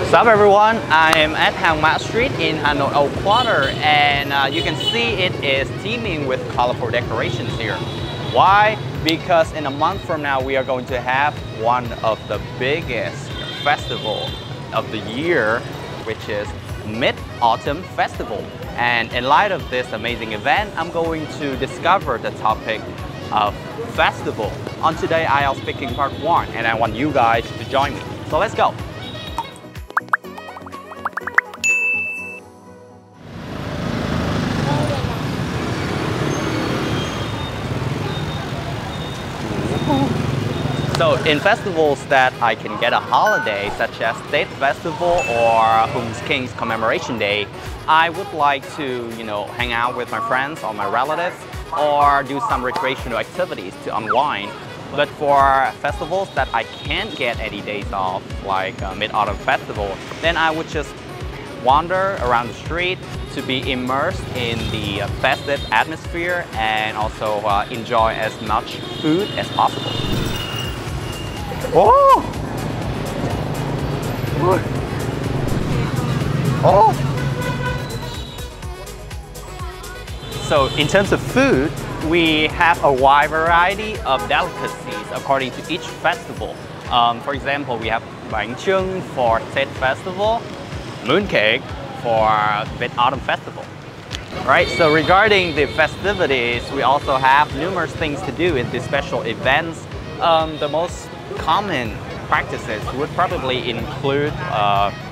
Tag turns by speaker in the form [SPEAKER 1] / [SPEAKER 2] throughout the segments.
[SPEAKER 1] What's up everyone, I am at Hàng Mã Street in Hanoi Old Quarter, and you can see it is teeming with colorful decorations here. Why? Because in a month from now we are going to have one of the biggest festival of the year, which is Mid-Autumn Festival. And in light of this amazing event, I'm going to discover the topic of festival on today IELTS Speaking Part 1, and I want you guys to join me. So let's go! So in festivals that I can get a holiday, such as State Festival or Hùng King's Commemoration Day, I would like to, hang out with my friends or my relatives or do some recreational activities to unwind. But for festivals that I can't get any days off, like Mid-Autumn Festival, then I would just wander around the street to be immersed in the festive atmosphere and also enjoy as much food as possible. Oh! Oh! So in terms of food, we have a wide variety of delicacies according to each festival. For example, we have Bà Trưng for Tết Festival, mooncake for Mid-Autumn Festival. Right, so regarding the festivities, we also have numerous things to do in these special events. The most common practices would probably include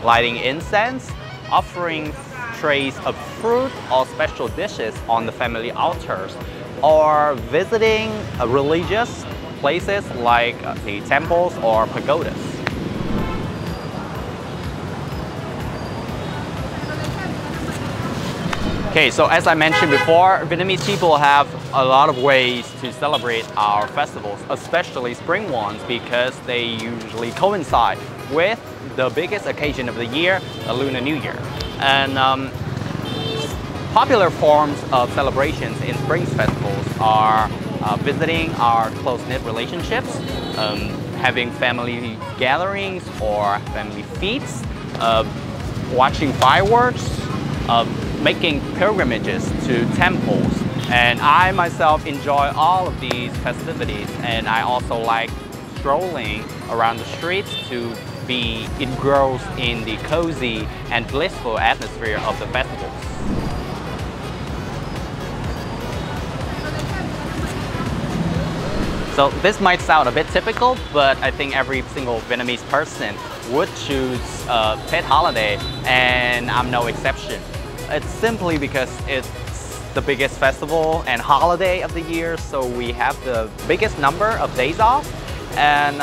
[SPEAKER 1] lighting incense, offering trays of fruit or special dishes on the family altars, or visiting religious places like the temples or pagodas. Okay, so as I mentioned before, Vietnamese people have a lot of ways to celebrate our festivals, especially spring ones, because they usually coincide with the biggest occasion of the year, the Lunar New Year. And popular forms of celebrations in spring festivals are visiting our close-knit relationships, having family gatherings or family feasts, watching fireworks, making pilgrimages to temples. And I myself enjoy all of these festivities, and I also like strolling around the streets to be engrossed in the cozy and blissful atmosphere of the festivals. So this might sound a bit typical, but I think every single Vietnamese person would choose Tết holiday, and I'm no exception. It's simply because it's the biggest festival and holiday of the year, so we have the biggest number of days off, and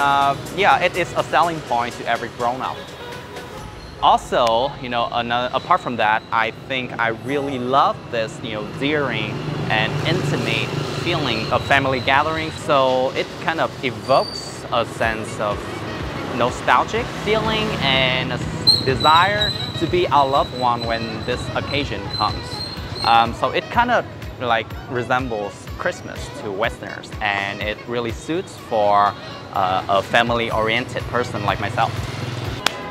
[SPEAKER 1] yeah, it is a selling point to every grown-up. Also, apart from that, I think I really love this, endearing and intimate feeling of family gatherings, so it kind of evokes a sense of nostalgic feeling and a desire to be our loved one when this occasion comes. So it kind of resembles Christmas to Westerners, and it really suits for a family-oriented person like myself.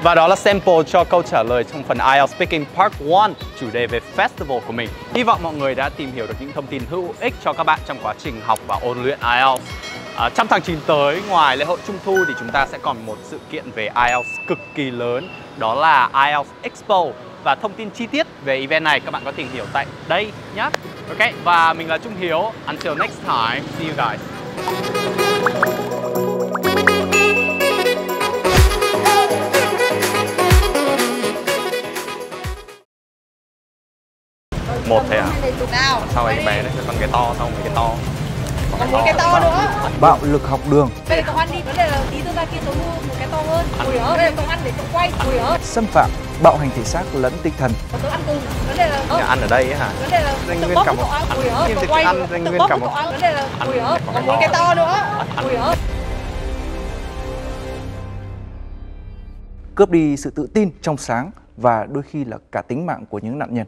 [SPEAKER 1] Và đó là sample cho câu trả lời trong phần IELTS Speaking Part 1 chủ đề về festival của mình. Hy vọng mọi người đã tìm hiểu được những thông tin hữu ích cho các bạn trong quá trình học và ôn luyện IELTS. Trong tháng 9 tới, ngoài lễ hội Trung Thu thì chúng ta sẽ còn một sự kiện về IELTS cực kỳ lớn, đó là IELTS Expo. Và thông tin chi tiết về event này các bạn có tìm hiểu tại đây nhé. Ok, và mình là Trung Hiếu. Until next time, see you guys. Một thế à? Sao cái bé đấy, còn cái to, xong cái to.
[SPEAKER 2] Còn một cái to nữa.
[SPEAKER 3] Bạo lực học đường.
[SPEAKER 2] Đây là cậu ăn đi, vấn đề là tí tương lai kia tớ mua một cái to hơn. Ủi ớ, đây là cậu ăn để cậu quay. Ủi ớ.
[SPEAKER 3] Xâm phạm, bạo hành thể xác lẫn tinh thần.
[SPEAKER 2] Tớ ăn cùng, vấn đề là
[SPEAKER 1] ăn ở đây ấy hả?
[SPEAKER 2] Vấn đề là tớ bóp cậu ăn. Ủi ớ, cậu quay. Tớ bóp cậu ăn, vấn đề là ủi ớ. Còn một cái to nữa. Ủi ớ.
[SPEAKER 3] Cướp đi sự tự tin trong sáng và đôi khi là cả tính mạng của những nạn nhân.